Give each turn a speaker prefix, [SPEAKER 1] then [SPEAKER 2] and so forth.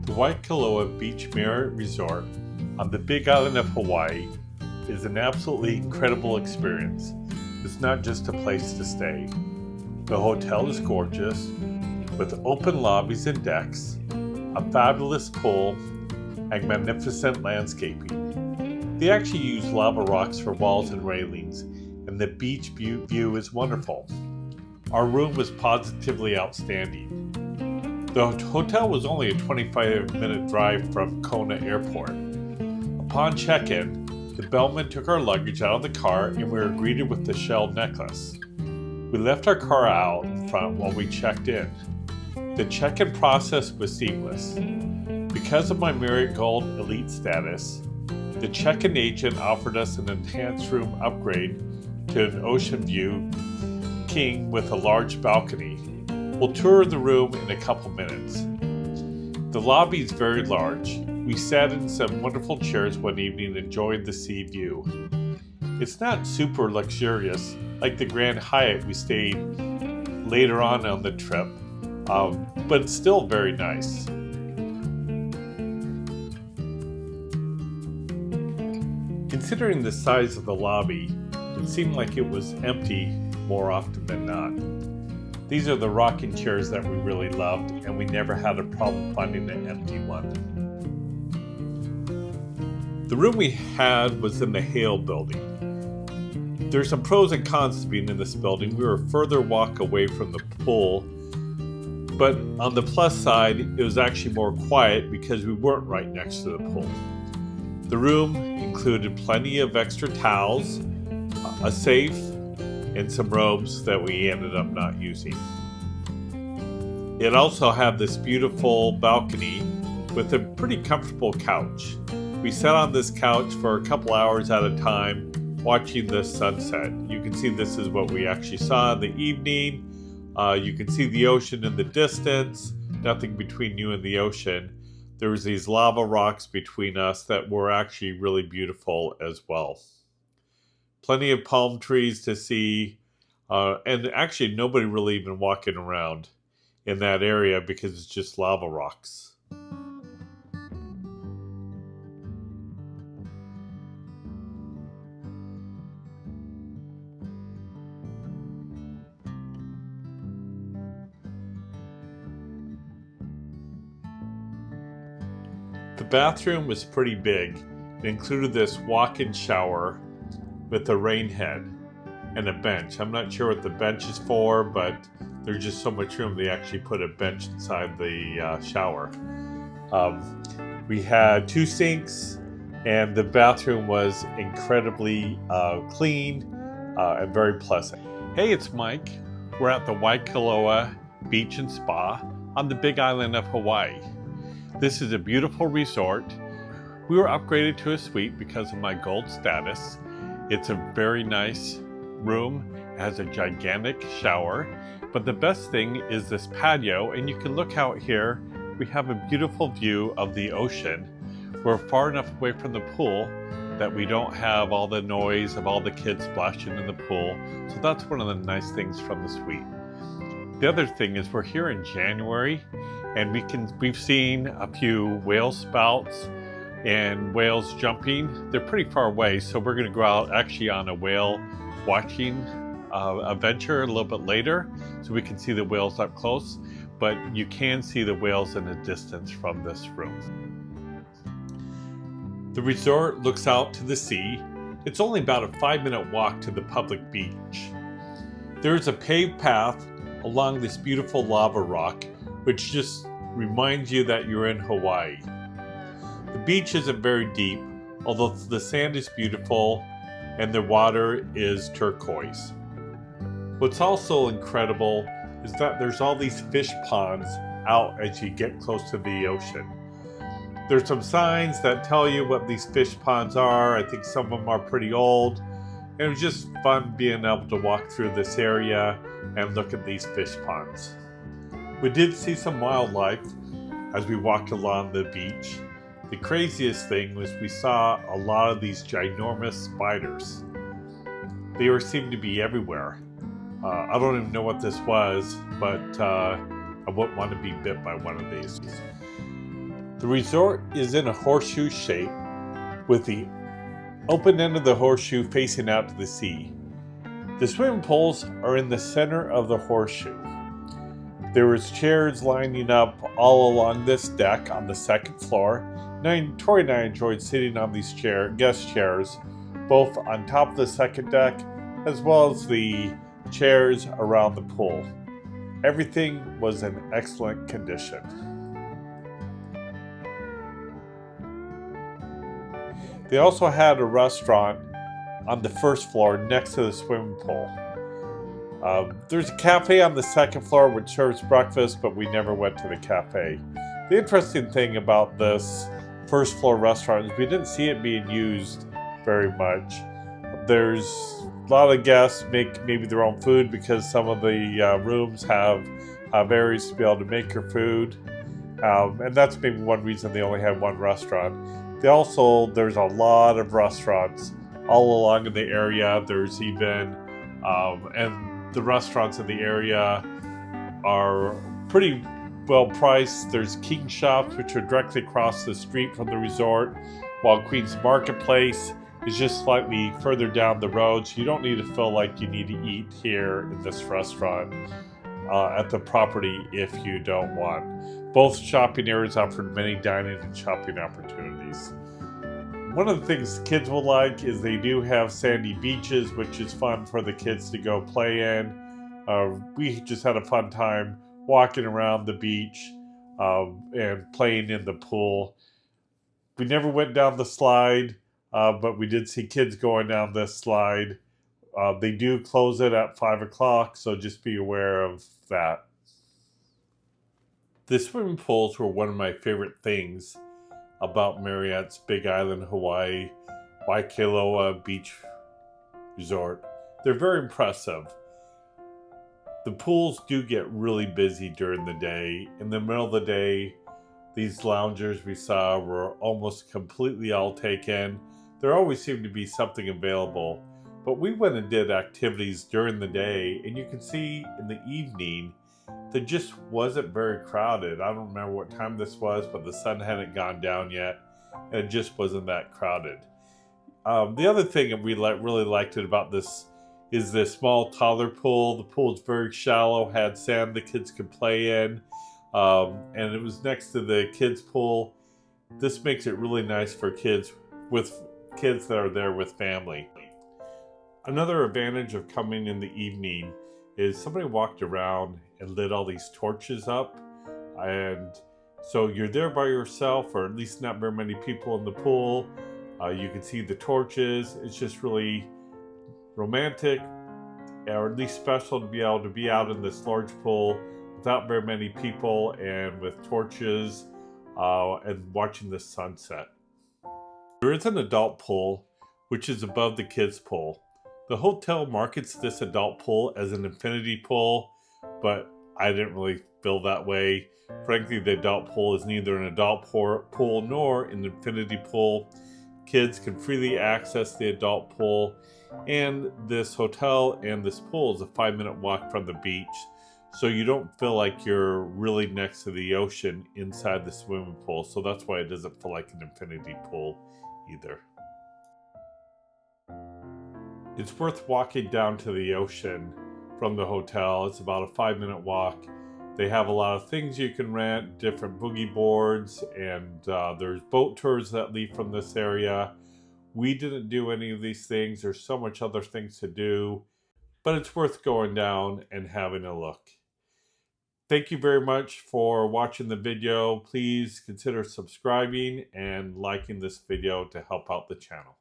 [SPEAKER 1] The Waikoloa Beach Marriott Resort on the Big Island of Hawaii is an absolutely incredible experience. It's not just a place to stay. The hotel is gorgeous, with open lobbies and decks, a fabulous pool, and magnificent landscaping. They actually use lava rocks for walls and railings, and the beach view is wonderful. Our room was positively outstanding. The hotel was only a 25-minute drive from Kona Airport. Upon check-in, the bellman took our luggage out of the car and we were greeted with the shell necklace. We left our car out in front while we checked in. The check-in process was seamless. Because of my Marriott Gold Elite status, the check-in agent offered us an enhanced room upgrade to an oceanview king with a large balcony. We'll tour the room in a couple minutes. The lobby is very large. We sat in some wonderful chairs one evening and enjoyed the sea view. It's not super luxurious like the Grand Hyatt we stayed later on the trip, but it's still very nice. Considering the size of the lobby, it seemed like it was empty more often than not. These are the rocking chairs that we really loved, and we never had a problem finding an empty one. The room we had was in the Hale building. There's some pros and cons to being in this building. We were a further walk away from the pool, but on the plus side, it was actually more quiet because we weren't right next to the pool. The room included plenty of extra towels, a safe, and some robes that we ended up not using. It also had this beautiful balcony with a pretty comfortable couch. We sat on this couch for a couple hours at a time watching the sunset. You can see this is what we actually saw in the evening. You can see the ocean in the distance, nothing between you and the ocean. There was these lava rocks between us that were actually really beautiful as well. Plenty of palm trees to see, and actually nobody really even walking around in that area because it's just lava rocks. The bathroom was pretty big. It included this walk-in shower with a rain head and a bench. I'm not sure what the bench is for, but there's just so much room they actually put a bench inside the shower. We had 2 sinks, and the bathroom was incredibly clean and very pleasant. Hey, it's Mike. We're at the Waikoloa Beach and Spa on the Big Island of Hawaii. This is a beautiful resort. We were upgraded to a suite because of my gold status. It's a very nice room. It has a gigantic shower, but the best thing is this patio, and you can look out here. We have a beautiful view of the ocean. We're far enough away from the pool that we don't have all the noise of all the kids splashing in the pool, so that's one of the nice things from the suite. The other thing is we're here in January, and we've seen a few whale spouts and whales jumping. They're pretty far away, so we're going to go out actually on a whale watching adventure a little bit later so we can see the whales up close, but you can see the whales in the distance from this room. The resort looks out to the sea. It's only about a 5-minute walk to the public beach. There is a paved path along this beautiful lava rock, which just reminds you that you're in Hawaii. The beach isn't very deep, although the sand is beautiful and the water is turquoise. What's also incredible is that there's all these fish ponds out as you get close to the ocean. There's some signs that tell you what these fish ponds are. I think some of them are pretty old. And it was just fun being able to walk through this area and look at these fish ponds. We did see some wildlife as we walked along the beach. The craziest thing was we saw a lot of these ginormous spiders. They seemed to be everywhere. I don't even know what this was, but I wouldn't want to be bit by one of these. The resort is in a horseshoe shape with the open end of the horseshoe facing out to the sea. The swimming pools are in the center of the horseshoe. There was chairs lining up all along this deck on the second floor. Tori and I enjoyed sitting on these guest chairs, both on top of the second deck as well as the chairs around the pool. Everything was in excellent condition. They also had a restaurant on the first floor next to the swimming pool. There's a cafe on the second floor which serves breakfast, but we never went to the cafe. The interesting thing about this first floor restaurant is we didn't see it being used very much. There's a lot of guests make maybe their own food because some of the rooms have areas to be able to make your food. And that's maybe one reason they only have one restaurant. There's a lot of restaurants all along in the area. There's even, and the restaurants in the area are pretty well priced. There's King Shops, which are directly across the street from the resort, while Queen's Marketplace is just slightly further down the road. So you don't need to feel like you need to eat here in this restaurant at the property if you don't want. Both shopping areas offer many dining and shopping opportunities. One of the things kids will like is they do have sandy beaches, which is fun for the kids to go play in. We just had a fun time walking around the beach and playing in the pool. We never went down the slide, but we did see kids going down this slide. They do close it at 5 o'clock, so just be aware of that. The swimming pools were one of my favorite things about Marriott's Big Island, Hawaii, Waikoloa Beach Resort. They're very impressive. The pools do get really busy during the day. In the middle of the day, these loungers we saw were almost completely all taken. There always seemed to be something available, but we went and did activities during the day, and you can see in the evening that just wasn't very crowded. I don't remember what time this was, but the sun hadn't gone down yet, and it just wasn't that crowded. The other thing that we really liked about this is the small toddler pool. The pool is very shallow, had sand the kids could play in, and it was next to the kids' pool. This makes it really nice for kids that are there with family. Another advantage of coming in the evening is somebody walked around and lit all these torches up, and so you're there by yourself, or at least not very many people in the pool. You can see the torches. It's just really romantic, or at least special, to be able to be out in this large pool without very many people and with torches and watching the sunset. There is an adult pool which is above the kids pool. The hotel markets this adult pool as an infinity pool, but I didn't really feel that way. Frankly, the adult pool is neither an adult pool nor an infinity pool. Kids can freely access the adult pool, and this hotel and this pool is a 5-minute walk from the beach, so you don't feel like you're really next to the ocean inside the swimming pool. So that's why it doesn't feel like an infinity pool either. It's worth walking down to the ocean from the hotel. It's about a 5-minute walk. They have a lot of things you can rent, different boogie boards, and there's boat tours that leave from this area. We didn't do any of these things. There's so much other things to do, but it's worth going down and having a look. Thank you very much for watching the video. Please consider subscribing and liking this video to help out the channel.